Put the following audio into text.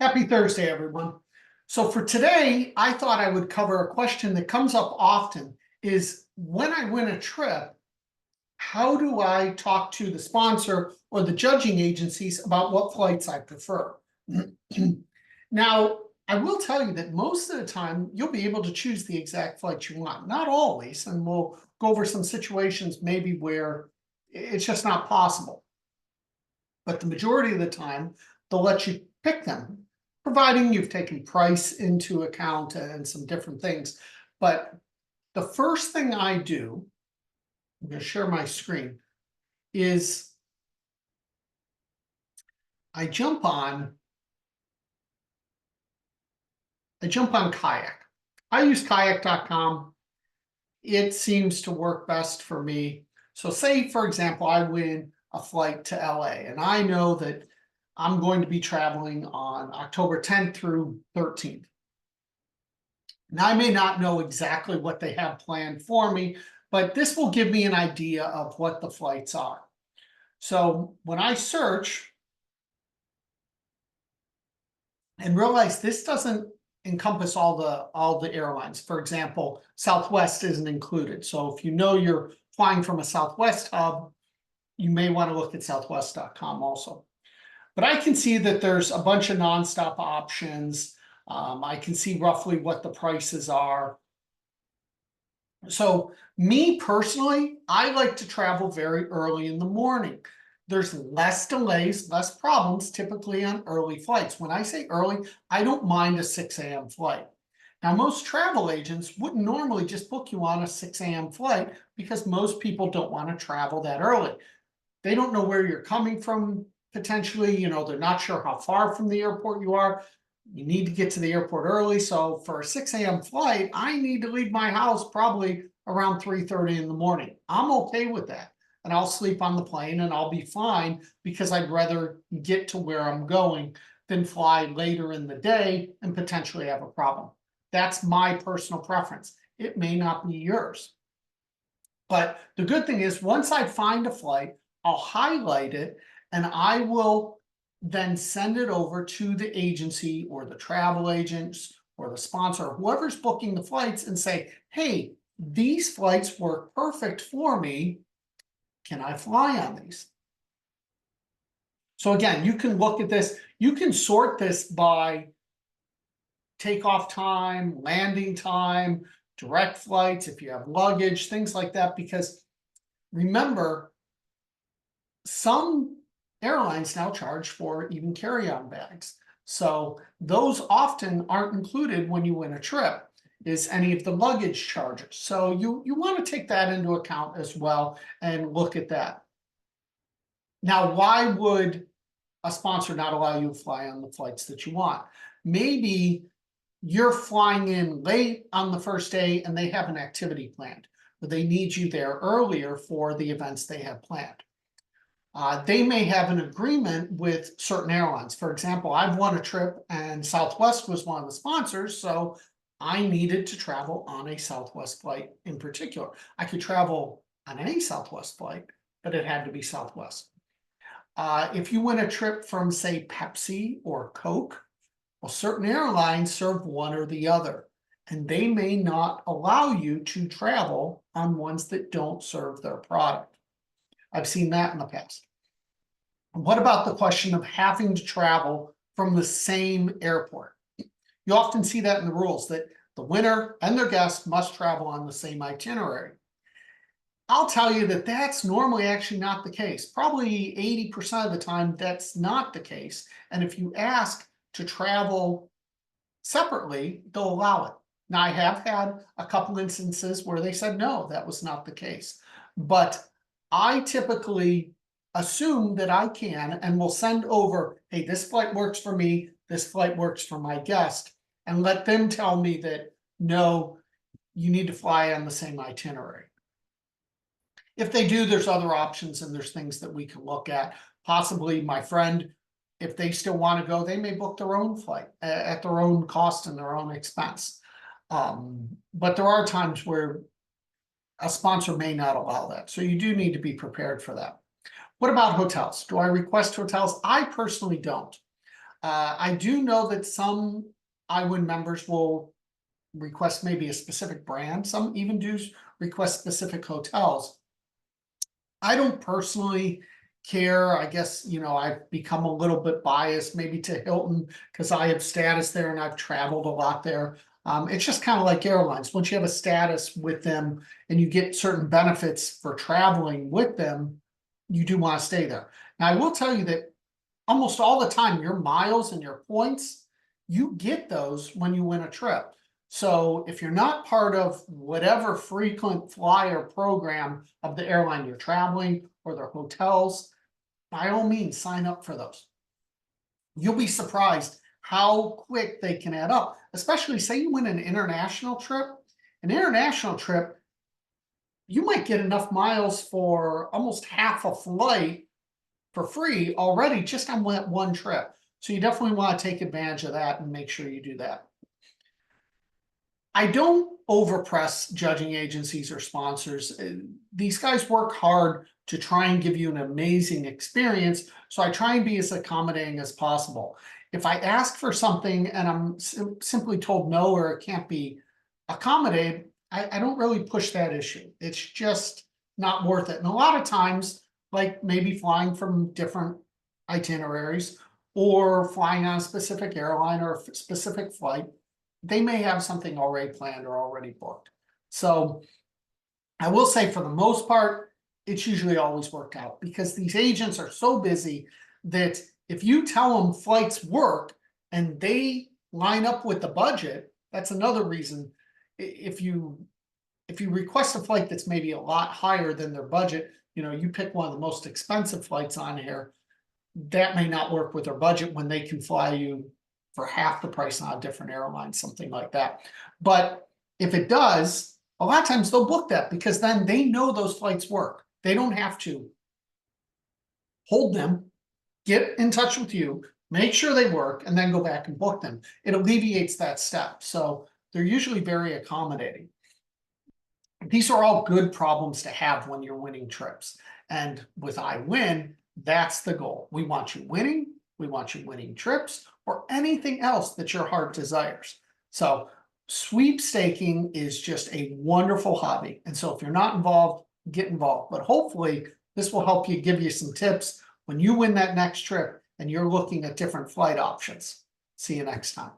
Happy Thursday, everyone. So for today, I thought I would cover a question that comes up often is when I win a trip, how do I talk to the sponsor or the judging agencies about what flights I prefer? Now, I will tell you that most of the time you'll be able to choose the exact flight you want. Not always, and we'll go over some situations maybe where it's just not possible. But the majority of the time, they'll let you pick them, providing you've taken price into account and some different things. But the first thing I do, I'm going to share my screen, is I jump on Kayak. I use kayak.com. It seems to work best for me. So say, for example, I win a flight to LA and I know that I'm going to be traveling on October 10th through 13th. Now, I may not know exactly what they have planned for me, but this will give me an idea of what the flights are. So when I search and realize this doesn't encompass all the airlines. For example, Southwest isn't included. So if you know you're flying from a Southwest hub, you may want to look at southwest.com also. But I can see that there's a bunch of nonstop options. I can see roughly what the prices are. So me personally, I like to travel very early in the morning. There's less delays, less problems typically on early flights. When I say early, I don't mind a 6 a.m. flight. Now, most travel agents wouldn't normally just book you on a 6 a.m. flight because most people don't want to travel that early. They don't know where you're coming from, potentially, they're not sure how far from the airport you are. You need to get to the airport early. So for a 6 a.m. flight, I need to leave my house probably around 3:30 in the morning. I'm okay with that. And I'll sleep on the plane and I'll be fine because I'd rather get to where I'm going than fly later in the day and potentially have a problem. That's my personal preference. It may not be yours. But the good thing is once I find a flight, I'll highlight it and I will then send it over to the agency or the travel agents or the sponsor, whoever's booking the flights, and say, hey, these flights work perfect for me. Can I fly on these? So again, you can look at this, you can sort this by takeoff time, landing time, direct flights, if you have luggage, things like that, because remember, some airlines now charge for even carry-on bags. So those often aren't included when you win a trip, is any of the luggage charges. So you want to take that into account as well and look at that. Now, why would a sponsor not allow you to fly on the flights that you want? Maybe you're flying in late on the first day and they have an activity planned, but they need you there earlier for the events they have planned. They may have an agreement with certain airlines. For example, I've won a trip and Southwest was one of the sponsors, so I needed to travel on a Southwest flight in particular. I could travel on any Southwest flight, but it had to be Southwest. If you win a trip from, say, Pepsi or Coke, well, certain airlines serve one or the other, and they may not allow you to travel on ones that don't serve their product. I've seen that in the past. What about the question of having to travel from the same airport? You often see that in the rules that the winner and their guests must travel on the same itinerary. I'll tell you that that's normally actually not the case. Probably 80% of the time, that's not the case. And if you ask to travel separately, they'll allow it. Now, I have had a couple instances where they said, no, that was not the case. But I typically assume that I can and will send over, hey, this flight works for me, this flight works for my guest, and let them tell me that, no, you need to fly on the same itinerary. If they do, there's other options and there's things that we can look at. Possibly my friend, if they still want to go, they may book their own flight at their own cost and their own expense. But there are times where a sponsor may not allow that. So you do need to be prepared for that. What about hotels? Do I request hotels? I personally don't. I do know that some iWin members will request maybe a specific brand. Some even do request specific hotels. I don't personally care. I guess, I've become a little bit biased maybe to Hilton because I have status there and I've traveled a lot there. It's just kind of like airlines. Once you have a status with them and you get certain benefits for traveling with them, you do want to stay there. Now, I will tell you that almost all the time, your miles and your points, you get those when you win a trip. So if you're not part of whatever frequent flyer program of the airline you're traveling or their hotels, by all means, sign up for those. You'll be surprised how quick they can add up, especially say you win an international trip. An international trip, you might get enough miles for almost half a flight for free already just on one trip. So you definitely want to take advantage of that and make sure you do that. I don't overpress judging agencies or sponsors. These guys work hard to try and give you an amazing experience. So I try and be as accommodating as possible. If I ask for something and I'm simply told no or it can't be accommodated, I don't really push that issue. It's just not worth it. And a lot of times, like maybe flying from different itineraries or flying on a specific airline or a specific flight, they may have something already planned or already booked. So I will say for the most part, it's usually always worked out because these agents are so busy that if you tell them flights work and they line up with the budget, that's another reason. If you request a flight that's maybe a lot higher than their budget, you pick one of the most expensive flights on here, that may not work with their budget when they can fly you for half the price on a different airline, something like that. But if it does, a lot of times they'll book that because then they know those flights work. They don't have to hold them, get in touch with you, make sure they work, and then go back and book them. It alleviates that step. So they're usually very accommodating. These are all good problems to have when you're winning trips. And with iWin, that's the goal. We want you winning. We want you winning trips or anything else that your heart desires. So sweepstaking is just a wonderful hobby. And so if you're not involved, get involved. But hopefully this will help you, give you some tips when you win that next trip and you're looking at different flight options. See you next time.